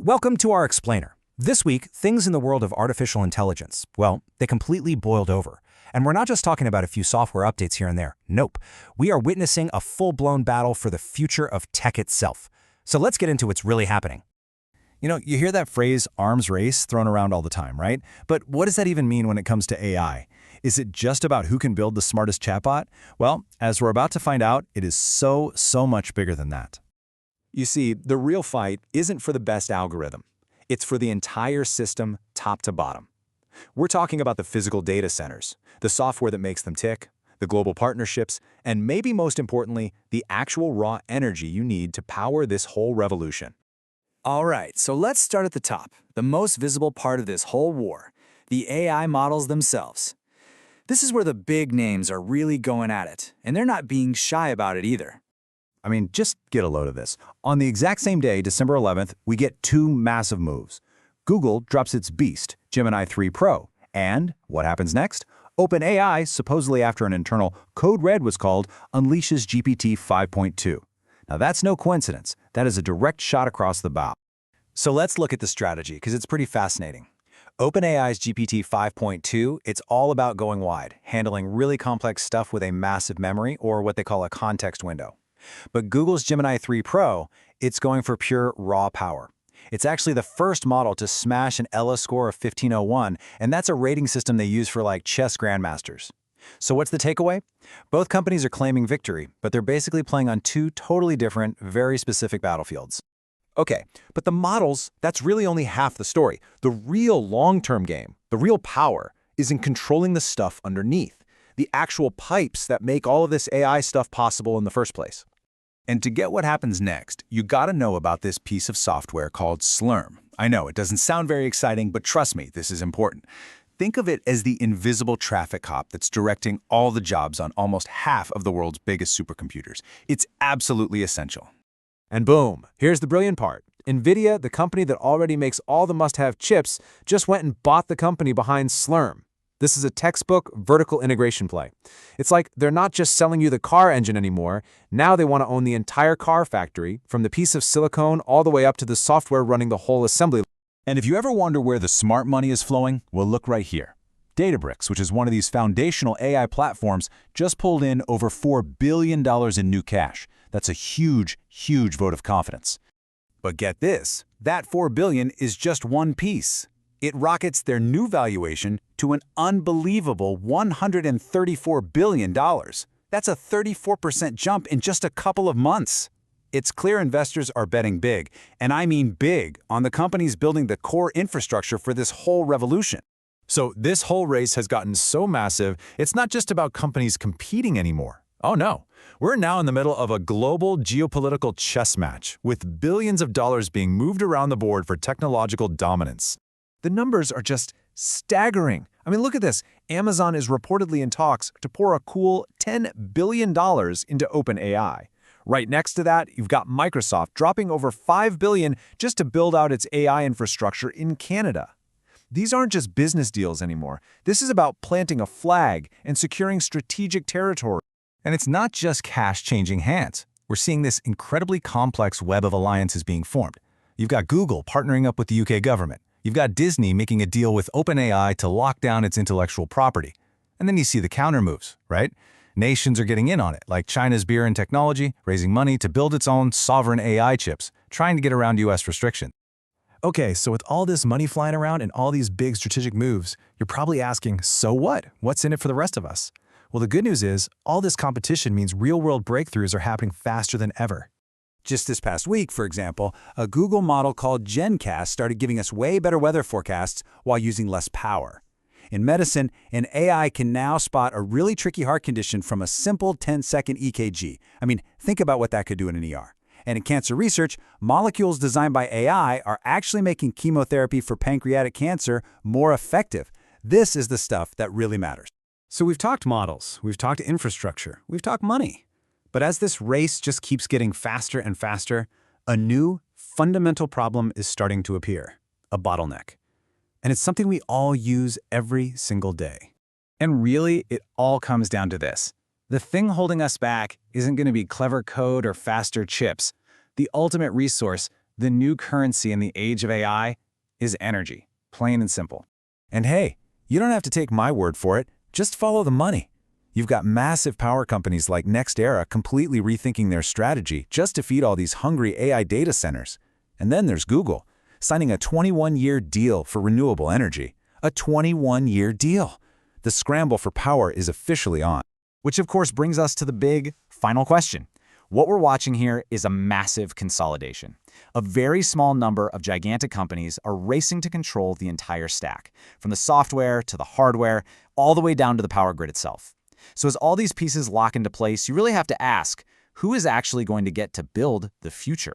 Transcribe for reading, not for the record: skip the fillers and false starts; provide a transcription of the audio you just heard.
Welcome to our explainer. This week, things in the world of artificial intelligence, well, they completely boiled over. And we're not just talking about a few software updates here and there. Nope. We are witnessing a full-blown battle for the future of tech itself. So let's get into what's really happening. You hear that phrase, arms race, thrown around all the time, right? But what does that even mean when it comes to AI? Is it just about who can build the smartest chatbot? Well, as we're about to find out, it is so much bigger than that. You see, the real fight isn't for the best algorithm. It's for the entire system, top to bottom. We're talking about the physical data centers, the software that makes them tick, the global partnerships, and maybe most importantly, the actual raw energy you need to power this whole revolution. All right, so let's start at the top, the most visible part of this whole war, the AI models themselves. This is where the big names are really going at it, and they're not being shy about it either. I mean, just get a load of this. On the exact same day, December 11th, we get two massive moves. Google drops its beast, Gemini 3 Pro. And what happens next? OpenAI, supposedly after an internal code red was called, unleashes GPT-5.2. Now that's no coincidence. That is a direct shot across the bow. So let's look at the strategy, because it's pretty fascinating. OpenAI's GPT-5.2, it's all about going wide, handling really complex stuff with a massive memory, or what they call a context window. But Google's Gemini 3 Pro, it's going for pure raw power. It's actually the first model to smash an Elo score of 1501, and that's a rating system they use for like chess grandmasters. So what's the takeaway? Both companies are claiming victory, but they're basically playing on two totally different, very specific battlefields. Okay, but the models, that's really only half the story. The real long-term game, the real power, is in controlling the stuff underneath, the actual pipes that make all of this AI stuff possible in the first place. And to get what happens next, you gotta know about this piece of software called Slurm. I know, it doesn't sound very exciting, but trust me, this is important. Think of it as the invisible traffic cop that's directing all the jobs on almost half of the world's biggest supercomputers. It's absolutely essential. And boom, here's the brilliant part. NVIDIA, the company that already makes all the must-have chips, just went and bought the company behind Slurm. This is a textbook vertical integration play. It's like they're not just selling you the car engine anymore. Now they want to own the entire car factory, from the piece of silicone all the way up to the software running the whole assembly. And if you ever wonder where the smart money is flowing, well, look right here. Databricks, which is one of these foundational AI platforms, just pulled in over $4 billion in new cash. That's a huge vote of confidence. But get this, that $4 billion is just one piece. It rockets their new valuation to an unbelievable $134 billion. That's a 34% jump in just a couple of months. It's clear investors are betting big, and I mean big, on the companies building the core infrastructure for this whole revolution. So this whole race has gotten so massive, it's not just about companies competing anymore. Oh no, we're now in the middle of a global geopolitical chess match, with billions of dollars being moved around the board for technological dominance. The numbers are just staggering. I mean, look at this. Amazon is reportedly in talks to pour a cool $10 billion into OpenAI. Right next to that, you've got Microsoft dropping over $5 billion just to build out its AI infrastructure in Canada. These aren't just business deals anymore. This is about planting a flag and securing strategic territory. And it's not just cash changing hands. We're seeing this incredibly complex web of alliances being formed. You've got Google partnering up with the UK government. You've got Disney making a deal with OpenAI to lock down its intellectual property. And then you see the counter moves, right? Nations are getting in on it, like China's beer and technology, raising money to build its own sovereign AI chips, trying to get around US restrictions. Okay, so with all this money flying around and all these big strategic moves, you're probably asking, so what? What's in it for the rest of us? Well, the good news is, all this competition means real-world breakthroughs are happening faster than ever. Just this past week, for example, a Google model called GenCast started giving us way better weather forecasts while using less power. In medicine, an AI can now spot a really tricky heart condition from a simple 10-second EKG. I mean, think about what that could do in an ER. And in cancer research, molecules designed by AI are actually making chemotherapy for pancreatic cancer more effective. This is the stuff that really matters. So we've talked models, we've talked infrastructure, we've talked money. But as this race just keeps getting faster and faster, a new, fundamental problem is starting to appear, a bottleneck. And it's something we all use every single day. And really, it all comes down to this. The thing holding us back isn't going to be clever code or faster chips. The ultimate resource, The new currency in the age of AI is energy, plain and simple. And hey, you don't have to take my word for it. Just follow the money. You've got massive power companies like NextEra completely rethinking their strategy just to feed all these hungry AI data centers. And then there's Google, signing a 21-year deal for renewable energy. A 21-year deal. The scramble for power is officially on. Which of course brings us to the big final question. What we're watching here is a massive consolidation. A very small number of gigantic companies are racing to control the entire stack, from the software to the hardware, all the way down to the power grid itself. So as all these pieces lock into place, you really have to ask, who is actually going to get to build the future?